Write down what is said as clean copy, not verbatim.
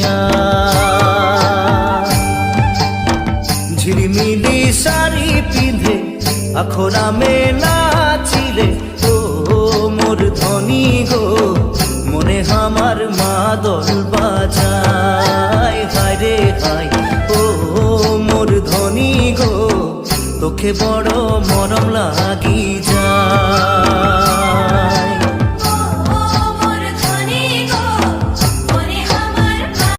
শুনিয়া ঝিলিমিলি শাড়ি পিঁধে আখরামে নাচিলে ও মোর ধনী গো মনে আমার মাদল বাজায় হায় রে হায় ও মোর ধনী গো তোকে বড় মরম লাগি